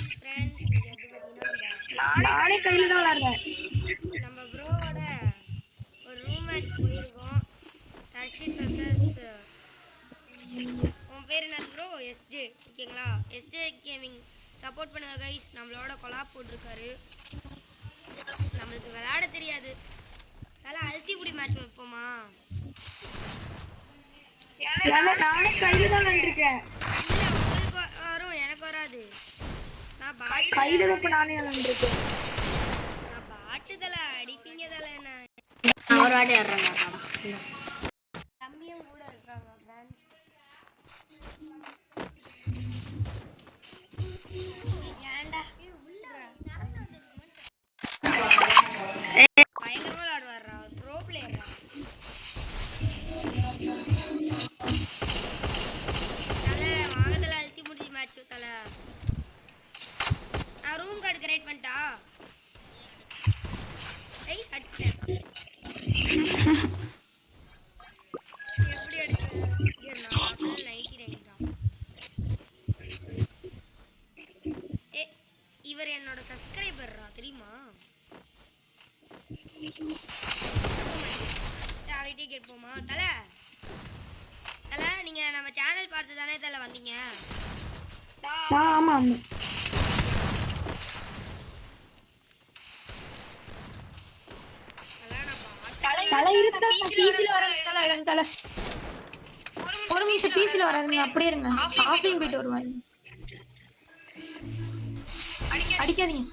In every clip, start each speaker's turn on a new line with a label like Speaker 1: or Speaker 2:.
Speaker 1: Friends இங்க வந்து பாத்தீங்கன்னா
Speaker 2: நானே கையில தான் விளையாடுறேன்.
Speaker 1: நம்ம ப்ரோவோட ஒரு ரூம் மேட்ச் போயிருக்கோம். தர்ஷித் வர்சஸ் உன் பேர் என்ன ப்ரோ? எஸ்ஜே. ஓகேங்களா, எஸ்ஜே கேமிங் சப்போர்ட் பண்ணுங்க கைஸ். நம்மளோட கொலாப் போட்டிருக்காரு. நம்மளுக்கு விளையாட தெரியாது. அதெல்லாம் அழுத்தி புடி மேட்ச் வைப்போமா?
Speaker 2: நானே கையில தான் விளையாண்டுருக்கேன்.
Speaker 1: உங்களுக்கு வரும், எனக்கு வராது. நான்
Speaker 2: கையில தான் இப்ப நானே விளையாண்டுருக்கேன்.
Speaker 1: நான் பாட்டுதல அடிப்பீங்க தல என்ன.
Speaker 3: ஒரு வாட்டி ஆடுறேன்.
Speaker 1: தம்பியும் கூட இருக்காங்க ஃப்ரெண்ட்ஸ். ஏன்டா பயங்கரமா விளையாடுவாரா, ஒரு ப்ரோ பிளேயரா. தல வாங்கதல அழுத்தி முடிஞ்சு மேட்ச் தல. நான் ரூம் கார்டு கிரியேட் பண்ணிட்டா. ஏய் அடிச்சேன். எப்படி அடிச்சேன்? இங்க நான் பார்த்தது 99 தான். இவர் என்னோட சப்ஸ்கிரைபர்ரா, தெரியுமா? சாவிட்டே கேட்போமா தல? தல நீங்க நம்ம சேனல் பார்த்து தானே தல வந்தீங்க?
Speaker 2: ஆமா. தலை இருக்கா பிசில வராது. தலை ஒரு நிமிஷம் பிசில வராதுங்க, அப்படியே இருங்க. ஆஃப்லைன் போயிட்டு வருவாங்க. அடிக்காதீங்க.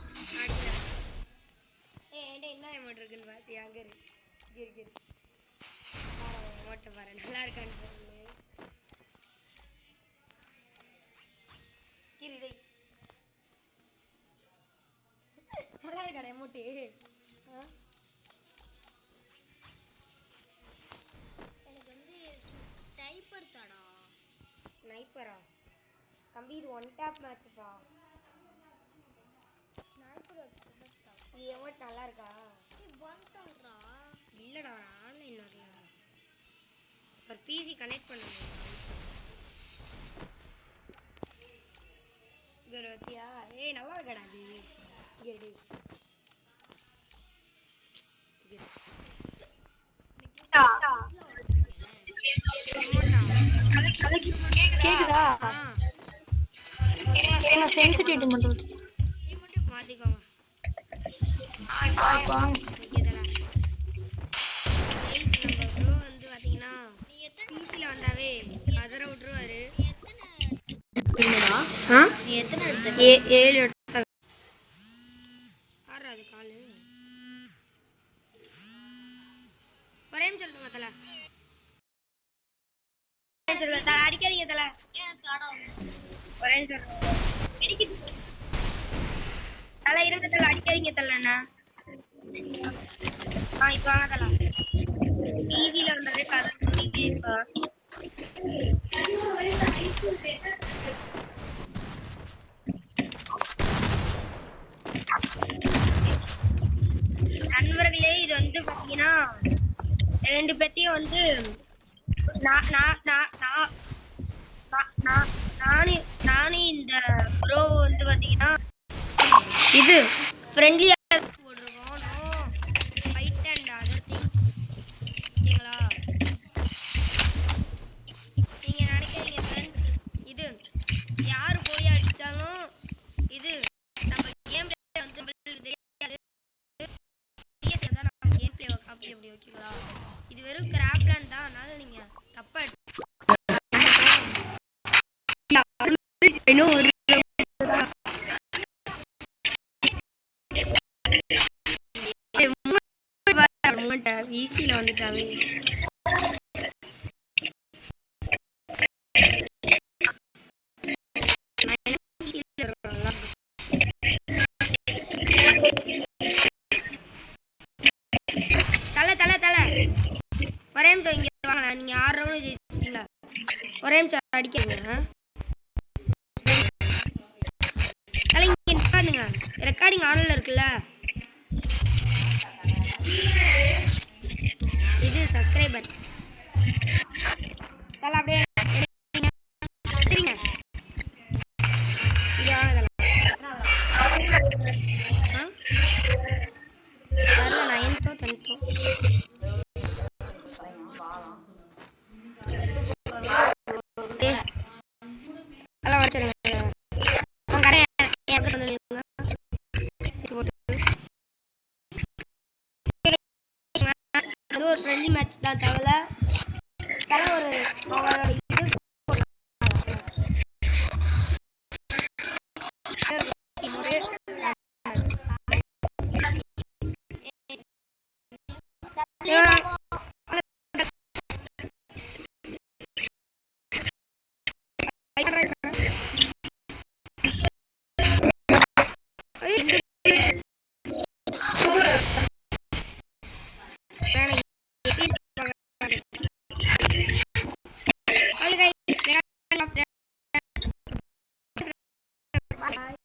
Speaker 1: என்ன அமௌண்ட் இருக்குன்னு பார்த்தியா? அங்கே இருக்கு. ஓட்ட பாரு, நல்லா இருக்கான்னு பாருங்க. கிரிடை நல்லா இருக்காடா அமௌண்ட்டு. எனக்கு வந்து ஸ்னைப்பர் தாடா. ஸ்னைப்பரா தம்பி, இது ஒன் டேப் மேட்ச்ப்பா. இது எமௌண்ட் நல்லா இருக்கா? இல்லடா, ஆன்லைன் வரலடா. ஒரு பிசி கனெக்ட் பண்ணணும். கருவத்தியா ஏய் நல்லா இருக்கடா அது. கேடு
Speaker 2: கேக்குதா? சென்சிட்டிவிட்டி மட்டும்
Speaker 1: மாத்திக்கோங்க. வந்து பாத்தீங்கன்னா பிசில வந்தாவே கதற விட்டுருவாரு. ஏழு ஆறாது காலு. ஒரே சொல்லுங்க தல. அடிக்காதீங்க தல. ஒரே தல இருக்க தல, அடிக்காதீங்க தலண்ணா. இப்போ வாங்க தல. டிவியில வந்ததே கதை இப்போ நண்பர்களே, இது வந்து பாத்தீங்கன்னா ரெண்டு பேத்தையும் வந்து நானே இந்த ப்ரோ வந்து பாத்தீங்கன்னா இது ஃப்ரெண்ட்லியா போட்டிருக்கோம். No fight and other things. ஓகேங்களா, நீங்க நினைக்கிறீங்க ஃப்ரெண்ட்ஸ், இது யாரு போய் அடிச்சாலும் இது நம்ம கேம் பிளே வந்து தெரியாது. நம்ம கேம் பிளே அப்படி ஓகேங்களா. இது வெறும் கிராப்லாண்ட் தான், அதனால நீங்க தப்பா இன்னும் ஒரு ஈஸியில வந்துட்டாவே. தலை ஒரே நிமிஷம் இங்க வாங்க. நீங்க 6 ரவுண்ட் ஜெயிச்சிட்டீங்களா? ஒரே நிமிஷம் அடிக்கிறீங்க. ரெக்கார்டிங் ஆன்ல இருக்குல்ல. இது சப்ஸ்கிரைபர் தல அப்படியே தவிர தலை ஒரு அவங்களோட இது Bye.